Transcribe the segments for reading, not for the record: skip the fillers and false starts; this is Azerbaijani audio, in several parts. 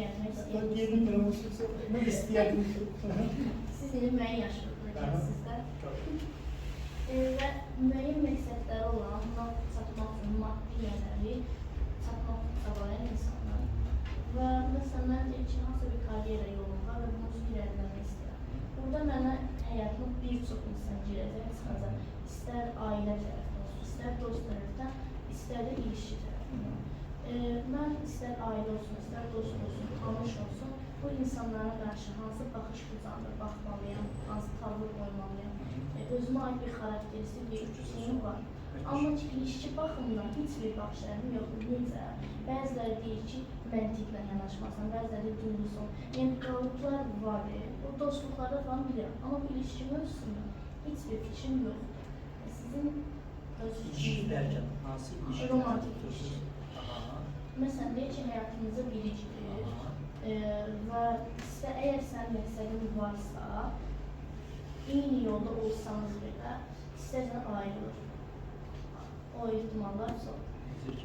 gəlmək Yeni promosyonu mən istəyərdim. siz indi müəyyən yaşlıqda gəlsiniz də. Və müəyyən məqsədləri olan, buna çatmaq üçün maddi yönəli çatmaq çabalayan insanlar. Və məsələn, mən deyim ki, hansı bir karyera yolum var və bunu irəliləmək istəyirəm. Burada mənə həyatıma bir çox insan girəcək, çıxacaq. İstər ailə tərəfdən olsun, istər dost tərəfdən, istər də ilişki tərəfdən. Mən istər ailə olsun, istər dost olsun, tanış olsun, bu insanlara qarşı hansı baxış bucağında baxmalıyam, hansı tavır qoymalıyam, özümə aid bir xarakteristik bir şeyim var. Amma ki, ilişki baxımından heç bir baxışlarım yoxdur. Necə? Bəziləri deyir ki, məntiqlə yanaşmasan, bəziləri duyğusun. Yəni, qalıqlar var, o dostluqlarda falan bilirəm. Amma bu ilişki mövzusunda heç bir fikrim yoxdur. Sizin öz İlişkilərkən hansı ilişkilər? Romantik ilişki. Məsələn, deyir ki, həyatınızda biri girir və əgər sən məqsədin varsa, eyni yolda olsanız belə, istərsən ayrılır. O ihtimallar çoxdur.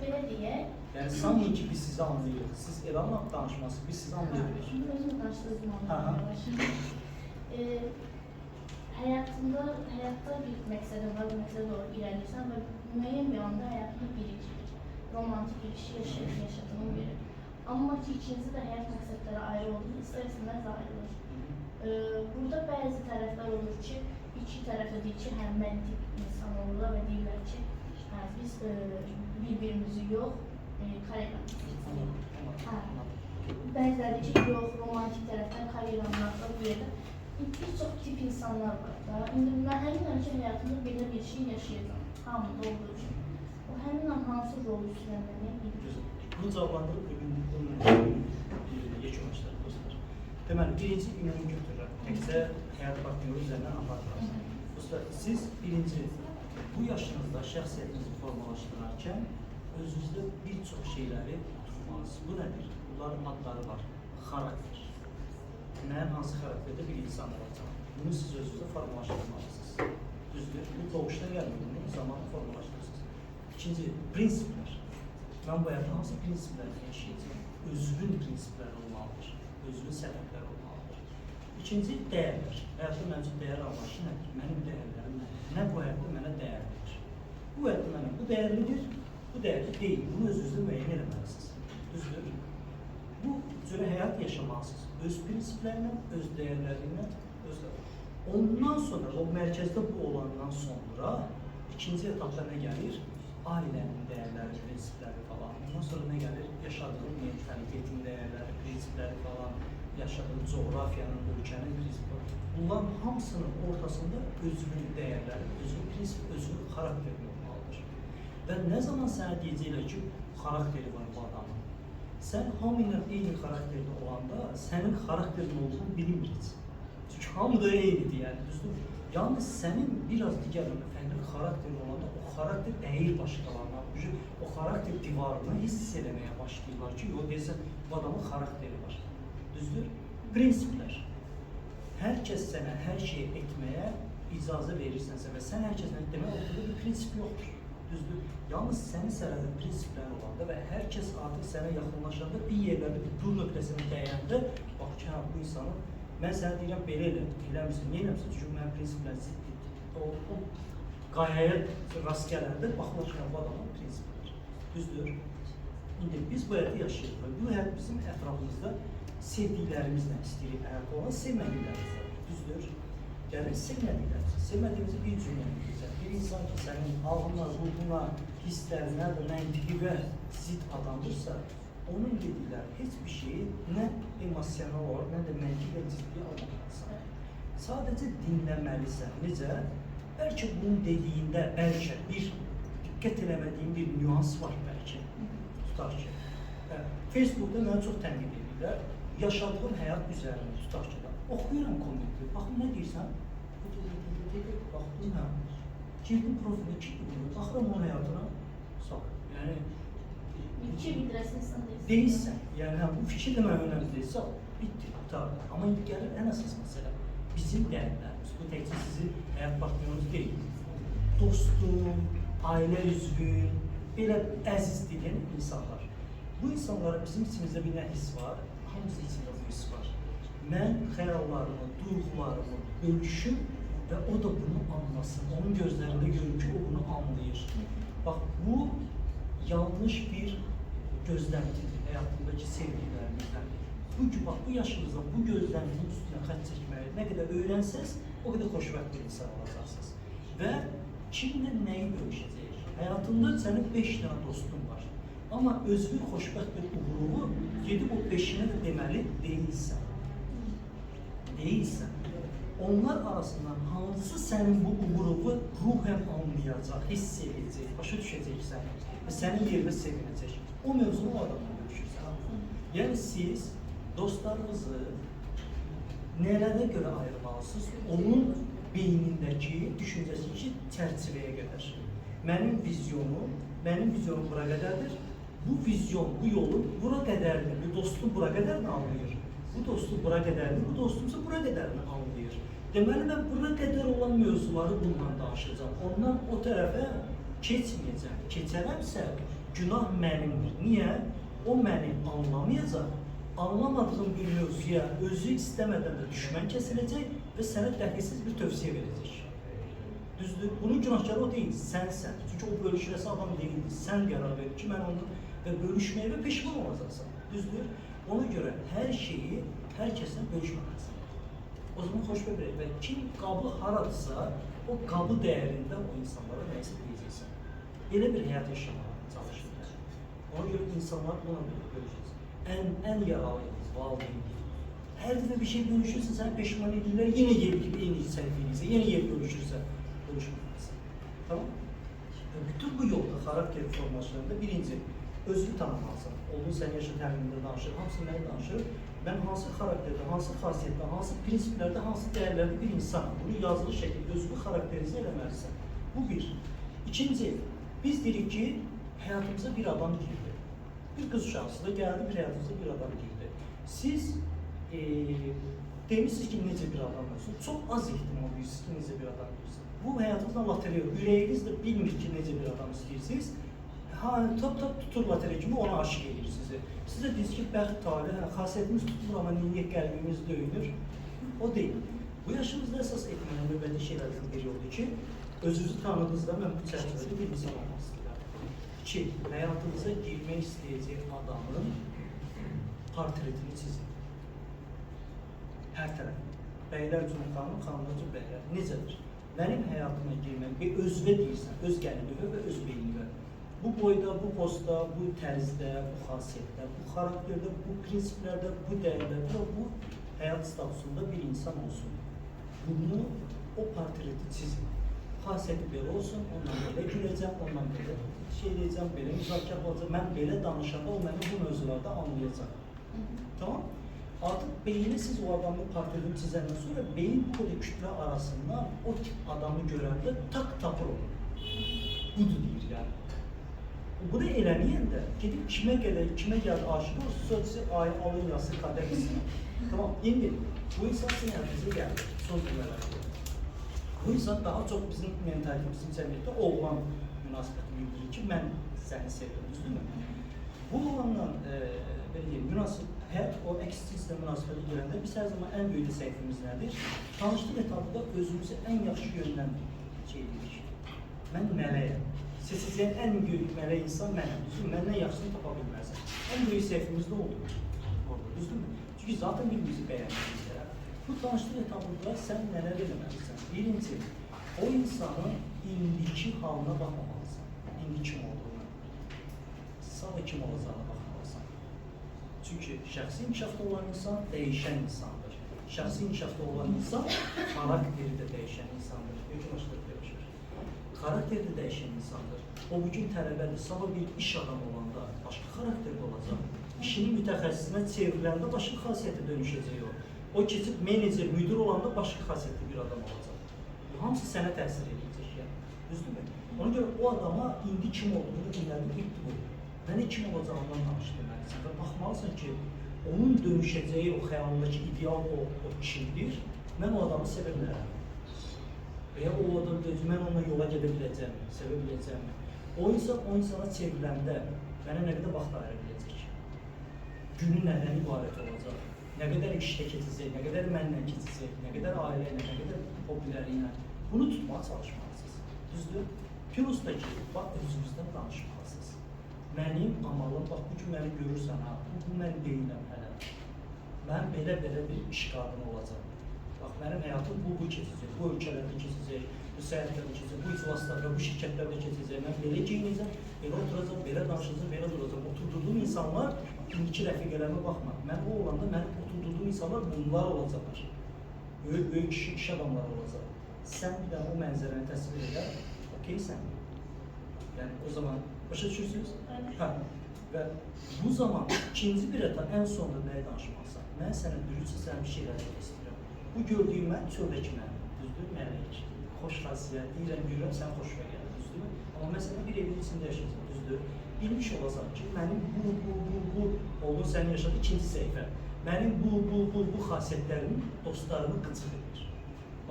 Belə deyək. Yəni, sanmayın ki, biz sizi anlayırıq. Siz elanla danışması, biz sizi anlayırıq. Özüm danışdığınızı anlayırıq. Həyatda bir məqsədin var, məqsədə doğru irəlirsən və müəyyən bir anda həyatını birikir. Romantik ilişki yaşadığın biri. Amma ki, ikinci də həyat məqsədləri ayrı olduğunu istər-istəməz ayrılır. Burada bəzi tərəflər olur ki, iki tərəfə deyir ki, həm məntiq insan olurlar və deyirlər ki, biz bir-birimizi yox, karyeramızı. Bəziləri ki, yox, romantik tərəfdən karyeramlarla bu yerdə bir çox tip insanlar var da. İndi mən həminlə ki, həyatımda belə bir şey yaşayacağım, hamıda olduğu üçün. O həminlə hansı rol üstünləməliyə bildirir? Bunu cavablandırıb bugün yekunlaşdırır dostlar. Deməli, birinci ümumi götürürəm. Təkcə həyat partneri üzərindən apartlarız. Dostlar, siz birinci, bu yaşınızda şəxsiyyətinizi formalaşdırarkən özünüzdə bir çox şeyləri tutmalısınız. Bu nədir? Bunların adları var. Xarakter. Mənim hansı xarakterdə bir insan olacaq? Bunu siz özünüzdə formalaşdırmalısınız. Düzdür? Bu doğuşdan gəlmir, bunu zamanla formalaşdırırsınız. İkinci, prinsiplər. Mən bu həyatda hansı prinsiplərlə yaşayacağım? Özünün prinsipləri olmalıdır. Özünün səbəbləri olmalıdır. İkinci, dəyərlər. Həyatda mənim üçün dəyər anlayışı nədir? Mənim dəyərlərim nədir? Nə bu həyatda mənə dəyər verir? Bu həyatda mənə bu dəyərlidir, bu dəyərli deyil. Bunu öz-özünüzdə müəyyən eləməlisiniz. Düzdür? Bu cürə həyat yaşamalısınız. Öz prinsiplərlə, öz dəyərlərindən, ondan sonra, o mərkəzdə bu olandan sonra ikinci etapda nə gəlir? Ailənin dəyərləri, prinsipləri falan. Ondan sonra nə gəlir? Yaşadığın mentalitetin dəyərləri, prinsipləri falan, yaşadığın coğrafiyanın, ölkənin prinsipləri. Bunların hamısının ortasında özünün dəyərləri, özünün prinsip, özünün xarakteri olmalıdır. Və nə zaman sənə deyəcəklər ki, xarakteri var bu adamın? Sən hamı ilə eyni xarakterdə olanda sənin xarakterin olduğunu bilinməyəcək. Çünki hamı da eynidir, yəni düzdür. Yalnız sənin biraz digərlərlə fərqli xarakterin olanda o xarakter dəyir başqalarına. O xarakter divarını hiss eləməyə başlayırlar ki, o deyəsən, bu adamın xarakteri var. Düzdür? Prinsiplər. Hər kəs sənə hər şeyi etməyə icazə verirsənsə və sən hər kəslə demək, ortada bir prinsip yoxdur. Düzdür? Yalnız sənin sərədə prinsiplər olanda və hər kəs artıq sənə yaxınlaşanda bir yerlərdə bir dur nöqtəsini dəyəndə, bax ki, bu insanı, mən sənə deyirəm, belə eləmirsən, niyə eləmirsən? Çünki mənim prinsiplər ziddir. O qayaya rast gələndə, baxmaq ki, bu adamın prinsiplər. Düzdür? İndi biz bu həyatı yaşayırıq və bu həyat bizim ətrafımızda sevdiklərimizlə istəyirik həyat olan, sevmədiklərimizlə. Düzdür? Yəni, sevmədiklərimizlə. Sevmədiyimizi bir cümlə bilirsən. Bir insan ki, sənin ağına, ruhuna, hisslərinə və məntiqi və zid adamdırsa, onun dedikləri heç bir şeyi nə emosional olaraq, nə də məntiq və ciddi almalısan. Sadəcə dinləməlisən. Necə? Bəlkə bunun dediyində, bəlkə bir diqqət eləmədiyin bir nüans var bəlkə. Tutaq ki, Facebookda mənə çox tənqid edirlər. Yaşadığım həyat üzərində tutaq ki, oxuyuram kommenti, baxım nə deyirsən? Baxdım, hə. Girdim profilə, baxıram onun həyatına, sağ. Yəni, fikir bildirəsin insan deyilsin. Deyilsən, yəni bu fikir də mənə önəmli deyilsə, bitdi, qutardı. Amma indi gəlir ən əsas məsələ, bizim dəyərlərimiz, bu təkcə sizin həyat partneriniz deyil. Dostum, ailə üzvün, belə əziz deyilən insanlar. Bu insanlara bizim içimizdə bir nə his var? Hamısı içində bu his var. Mən xəyallarımı, duyğularımı bölüşüm və o da bunu anlasın. Onun gözlərində görür ki, o bunu anlayır. Bax, bu yanlış bir gözləntidir həyatındakı sevgilərimizdən. Bax, bu yaşınızda bu gözləntinin üstünə xətt çəkməyi nə qədər öyrənsəz, o qədər xoşbəxt bir insan olacaqsınız. Və kimlə nəyi bölüşəcək? Həyatında sənin 5 dənə dostun var. Amma özünü xoşbəxt bir uğurluğu gedib o 5-inə də deməli deyilsən. Deyilsən. Onlar arasından hansı sənin bu uğurluğu ruhən anlayacaq, hiss edəcək, başa düşəcəksən və sənin yerində sevinəcək. O mövzunu o adamla bölüşürsən. Yəni siz dostlarınızı nələrə görə ayırmalısınız? Onun beynindəki, düşüncəsi çərçivəyə qədər. Mənim vizyonum bura qədərdir. Bu vizyon, bu yolun bura qədərdir. Bu dostum bura qədərini anlayır. Bu dostum bura qədərdir, bu dostumsa bura qədərini anlayır. Deməli, mən bura qədər olan mövzuları bundan danışacağım. Ondan o tərəfə keçməyəcəm. Keçərəmsə, günah mənimdir. Niyə? O məni anlamayacaq. Anlamadığım bir mövzuya özü istəmədən də düşmən kəsiləcək və sənə dəhlisiz bir tövsiyə verəcək. Düzdür? Bunun günahkarı o deyil, sənsən. Çünki o bölüşürəsi adam deyildir. Sən qərar verir ki, mən onu və bölüşməyə və peşman olacaqsan. Düzdür? Ona görə hər şeyi hər kəsdən bölüşməməlisən. O zaman xoşbəxt verir və kim qabı haradırsa, o qabı dəyərində o insanlara nəysə deyəcəksən. Elə bir həyat yaşamağa çalışırlar. Ona görə insanlar buna bölüşəcək. Ən yaralıyız, valideyndir. Hər dəfə bir şey bölüşürsə, sən peşman edirlər, yenə yer gibi eyni səhviyinizə, yenə yer bölüşürsə, bölüşməlisin. Tamam? Bütün bu yolda xarakter formasyonunda birinci, özünü tanımalısın. Olduğun sən yaşın təminində danışır, hamısı mənə danışır. Mən hansı xarakterdə, hansı xasiyyətdə, hansı prinsiplərdə, hansı dəyərlərdə bir insanım. Bunu yazılı şəkildə özünü xarakterizə eləməlisən. Bu bir. İkinci, biz deyirik ki, həyatımıza bir adam girdi. Bir qız uşaqsı da gəldi, bir həyatınızda bir adam girdi. Siz demişsiniz ki, necə bir adam olsun? Çox az ehtimal edirsiniz ki, necə bir adam olsun. Bu həyatınızda lotereya, ürəyiniz də bilmir ki, necə bir adam istəyirsiniz. Top tutur lotereya kimi ona aşıq edir sizi. Siz də deyirsiniz ki, bəxt talih, xasiyyətimiz tutulur, amma niyə qəlbimiz döyünür? O deyil. Bu yaşınızda əsas etməyən növbəti şeylərdən biri oldu ki, özünüzü tanıdığınızda mən bu çərçivədə bir insan olmaq istəyirəm. 2. Həyatınıza girmək istəyəcək adamın portretini çizin. Hər tərəf. Bəylər üçün xanım, xanımlar üçün bəylər. Necədir? Mənim həyatıma girmək, bir özvə deyirsən, öz qəlbivə və öz beynivə. Bu boyda, bu postda, bu tərzdə, bu xasiyyətdə, bu xarakterdə, bu prinsiplərdə, bu dəyərlərdə, bu həyat statusunda bir insan olsun. Bunu, o portreti çizin. Xasiyyəti belə olsun, ondan belə güləcəm, ondan belə şey deyəcəm, belə müzakirə olacaq. Mən belə danışanda o məni bu mövzularda anlayacaq. Tamam? Artıq beyni siz o adamın portretini çizəndən sonra beyin kodu kütlə arasında o tip adamı görəndə tak tapır olur. Budur deyir yani. Bunu eləməyən də gedib kimə gəldi aşıq olsun, sonra alın yası qədər qısmı. Tamam, indi bu insan sizin həyatınıza gəldi, son cümlələrdə. Bu insan daha çox bizim mentalitimizin cəmiyyətdə oğlan münasibətini bildirir ki, mən səni sevirəm, düzdürmü? Bu oğlanla o əks cinslə münasibətə girəndə biz hər zaman ən böyük səhvimiz nədir? Tanışlıq etapında özümüzü ən yaxşı yöndən edirik. Mən mələyəm. Seçəcəyən ən böyük mələk insan mənəm. Düzdürmü? Məndən yaxşısını tapa bilməzsən. Ən böyük səhvimiz də oldu. Düzdürmü? Çünki zaten bir-birimizi bəyənməyik. Bu tanışlıq etapında sən nələr eləməlisən? Birinci, o insanın indiki halına baxmamalısın. İndi kim olduğuna. Sağ kim olacağına baxmalısan. Çünki şəxsi inkişafda olan insan dəyişən insandır. Şəxsi inkişafda olan insan xarakteri də dəyişən insandır. Xarakteri də dəyişən insandır. O bugün tələbədir, sabah bir iş adamı olanda başqa xarakterdə olacaq. İşinin mütəxəssisinə çevriləndə başqa xasiyyətə dönüşəcək o. O keçib menecer, müdür olanda başqa xasiyyətli bir adam olacaq. Bu hamısı sənə təsir edəcək yəni. Düzdürmü? Ona görə o adama indi kim olduğunu dinlədik ilk bu. Mənə kim olacağından danışdırməlisən və baxmalısın ki, onun dönüşəcəyi o xəyalındakı ideal o kimdir, mən o adamı sevə bilərəm. Və ya o adam deyəcək, mən onunla yola gedə biləcəm, sevə biləcəm. O insan o insana çevriləndə mənə nə qədər vaxt ayıra biləcək? Günü nədən ibarət olacaq? Nə qədər işdə keçəcək, nə qədər mənlə keçəcək, nə qədər ailə ilə, nə qədər hobiləri ilə. Bunu tutmağa çalışmalısınız. Düzdür? Plus da ki, bax, özünüzdən danışmalısınız. Mənim amalım, bax, bu gün məni görürsən, ha, bu mən deyiləm hələ. Mən belə bir iş qadını olacaq. Bax, mənim həyatım bu keçəcək, bu ölkələrdə keçəcək, bu səyahətlərdə keçəcək, bu iclaslarda, bu şirkətlərdə keçəcək. Mən belə geyinəcəm, belə oturacaq, belə danışacaq, belə duracaq. Oturduğum insanlar, indiki rəfiqələrimə baxma. Mən o olanda mənim oturduğum insanlar bunlar olacaqlar. Böyük iş adamları olacaq. Sən bir daha o mənzərəni təsvir edər, okeysən. Yəni, o zaman başa düşürsünüz? Hə. Və bu zaman ikinci bir etap, ən sonunda nəyə danışmalısın? Mən sənə dürüstcə sənə bir şeylər demək istəyirəm. Bu gördüyüm mən çöldəki mənim, düzdür? Mələk, xoş xasiyyət, deyirəm, görürəm, sən xoşuna gəlir, düzdür? Amma mən sənə bir evin içində yaşayacaq, düzdür? Bilmiş olacaq ki, mənim bu olduğun sənin yaşadığı ikinci səhifə. Mənim bu xasiyyətlərimin dostlarımı qıcıq edir.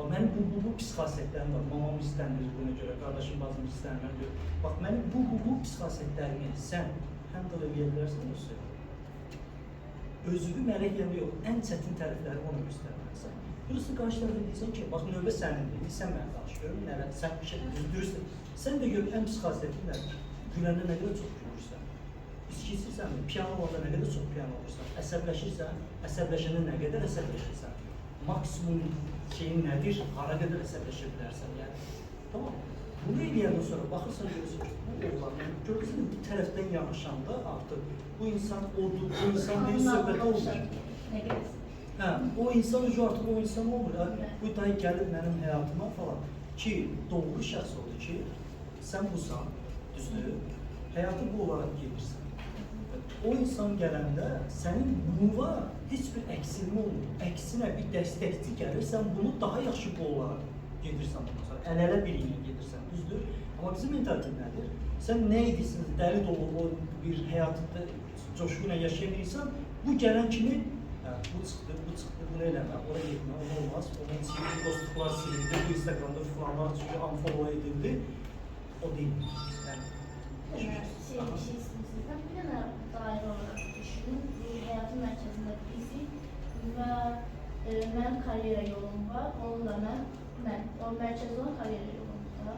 Mənim bu pis xasiyyətlərim var, mamam istəndir buna görə, qardaşım bazım istənmir görə. Bax, mənim bu pis xasiyyətlərimi sən həm də eləyə bilərsən özü. Özünü mənə gəlmə yox, ən çətin tərəfləri ona göstərməlisən. Burası qarşı tərəfə deyirsən ki, bax, növbə sənindir, sən mənə danış, görürüm, nələr, sən bir şey düzdürürsən. Sən də gör, ən pis xasiyyətin nədir? Güləndə nə qədər çox gülürsən. İçki içirsən, piano olanda nə qədər çox piano olursan. Əsəbləşirsən, əsəbləşəndə nə qədər əsəbləşirsən. Maksimum şeyin nədir, hara qədər əsəbləşə bilərsən, yəni. Tamam. Bunu eləyəndən sonra baxırsan, görürsən ki, bu oğlan, görürsən bu tərəfdən yanaşanda artıq bu insan odur, bu insan deyil, söhbət olmur. Hə, o insan artıq o insan olmur. Bu dayı gəlib mənim həyatıma falan. Ki, doğru şəxs oldu ki, sən busan, düzdür, həyatı bu olaraq gedirsən. O insan gələndə sənin bununla heç bir əksilmə olmur. Əksinə bir dəstəkçi gəlir, sən bunu daha yaxşı bu olaraq gedirsən bundan sonra. Əl-ələ biriyle gedirsən, düzdür. Amma bizim mentalitet nədir? Sən nə edirsən, dəli dolu o bir həyatında coşquyla yaşayan insan, bu gələn kimi bu çıxdı, bunu eləmə, oraya getmə, o olmaz, onun sildi, dostluqlar silindi, bu Instagramda falanlar çıxıyor, unfollow edildi, o deyil. Bir şey istəyirsən, bir dənə dairə olaraq düşünün, həyatın mərkəzində bizi və mənim karyera yolum var, onunla mən o mərkəzdə olan karyera yolumda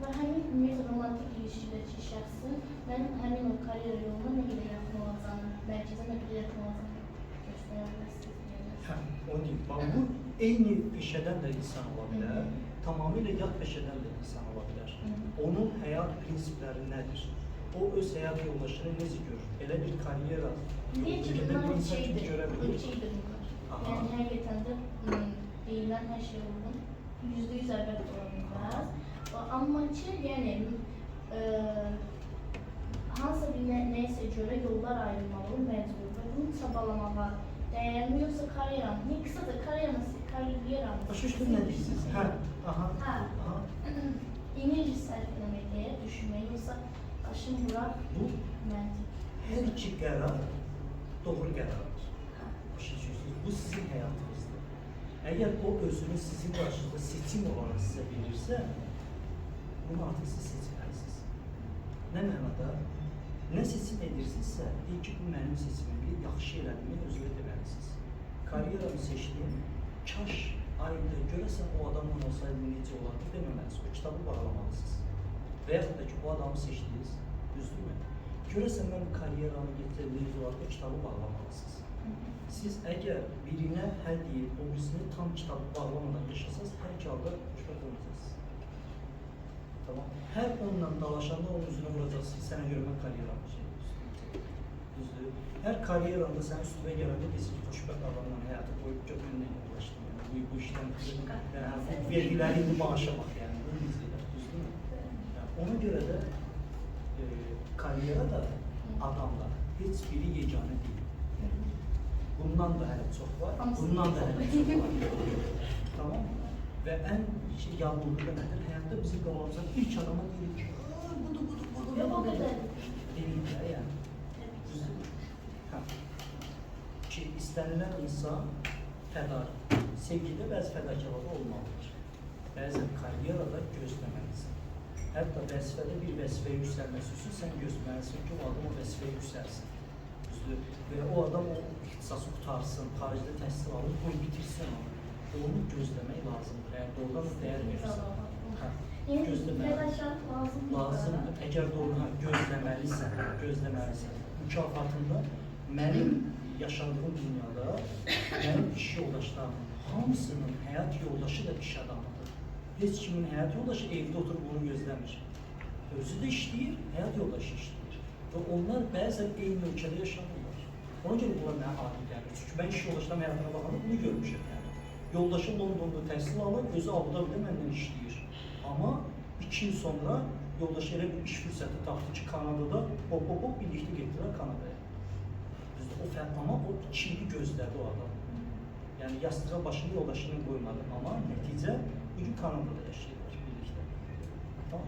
və həmin ümumiyyətlə romantik ilişkidəki şəxsin mənim həmin o karyera yoluna nə qədər yaxın olacağını, mərkəzə nə qədər yaxın olacağını göstərə bilərsiniz. Hə, o deyil. Bax, bu eyni peşədən də insan ola bilər, tamamilə yad peşədən də insan ola bilər. Onun həyat prinsipləri nədir? O öz həyat yoldaşını necə görür? Elə bir karyera yolunda bir insan kimi görə bilir. Yəni, həqiqətən də deyilən hər şey olun, %100 əlbəttə ola bilməz. Amma ki, yəni, hansısa bir nəyəsə görə yollar ayrılmalı, məcbur və bunu çabalamağa dəyərmi, yoxsa karyeranı, ne qısa da karyeranı. Başa düşdün nə deyirsiniz? Hə, aha. Enerji sərf eləməyə, düşünməyə, yoxsa başım bırak, məntiq. Hər iki qərar doğru qərardır. Başa düşürsünüz, bu sizin həyatınızdır. Əgər o özünü sizin qarşınızda seçim olaraq sizə verirsə, bunu artıq siz seçməlisiniz. Nə mənada? Nə seçim edirsinizsə, deyil ki, bu mənim seçimimdir, yaxşı elədiyimi özünə deməlisiniz. Karyeramı seçdim, kaş ayda görəsən o adamla olsaydı necə olardı deməməlisiniz, o kitabı bağlamalısınız. Və yaxud da ki, o adamı seçdiniz, düzdürmü? Görəsən mən karyeramı getirdiğiniz olardı, o kitabı bağlamalısınız. Siz əgər birinə hə deyib, o birisini tam kitabı bağlamadan yaşasaz, hər iki halda xoşbəxt olacaqsınız. Tamam. Hər onunla dalaşanda onun üzrünə vuracaqsınız, sənə görə mən karyeramı düzdür. Hər karyeranda sən üstüne gələndə desin ki, xoşbəxt adamla həyatı qoyub götürünlə uğraşdım. Yəni, bu işdən vergiləri indi maaşa bax, yəni, bunu izləyirlər, düzdür. Ona görə də karyera da adamlar heç biri yeganə deyil. Bundan da hələ çox var, bundan da hələ çox var. Tamam mı? Və ən yanıllığı nədir? Həyatda bizim qavamızdan ilk adama deyilir ki, budur. Deyil də, yəni. Ki, istənilən insan fədar, sevgidə bəzi fədakarlığı olmalıdır. Bəzən karyerada gözləməlisin. Hətta vəzifədə bir vəzifəyə yüksəlməsi üçün sən gözləməlisən ki, o adam o vəzifəyə yüksəlsin. Düzdür? Və o adam o ixtisası qutarsın, xaricdə təhsil alır, bunu bitirsin onu. Onu gözləmək lazımdır. Əgər doğrudan da dəyər verirsən. Yəni fədakarlıq lazımdır. Lazımdır. Əgər doğrudan gözləməlisən. Mükafatında mənim yaşadığım dünyada mənim iş yoldaşlarımın hamısının həyat yoldaşı da iş adamıdır. Heç kimin həyat yoldaşı evdə oturub onu gözləmir. Özü də işləyir, həyat yoldaşı işləyir. Və onlar bəzən eyni ölkədə yaşamırlar. Ona görə bunlar mənə adi gəlir. Çünki mən iş yoldaşlarım həyatına baxanda bunu görmüşəm. Yəni. Yoldaşım Londonda təhsil alır, özü Abu-Dhabidə məndən işləyir. Amma 2 il sonra yoldaşı elə bir iş fürsəti tapdı ki, Kanadada hop birlikdə getdilər Kanadaya. Düzdür, o fərq, amma o 2 ili gözlədi o adam. Yəni yastığa başını yoldaşını qoymadı, amma nəticə bugün Kanadada yaşayırlar birlikdə. Tamam.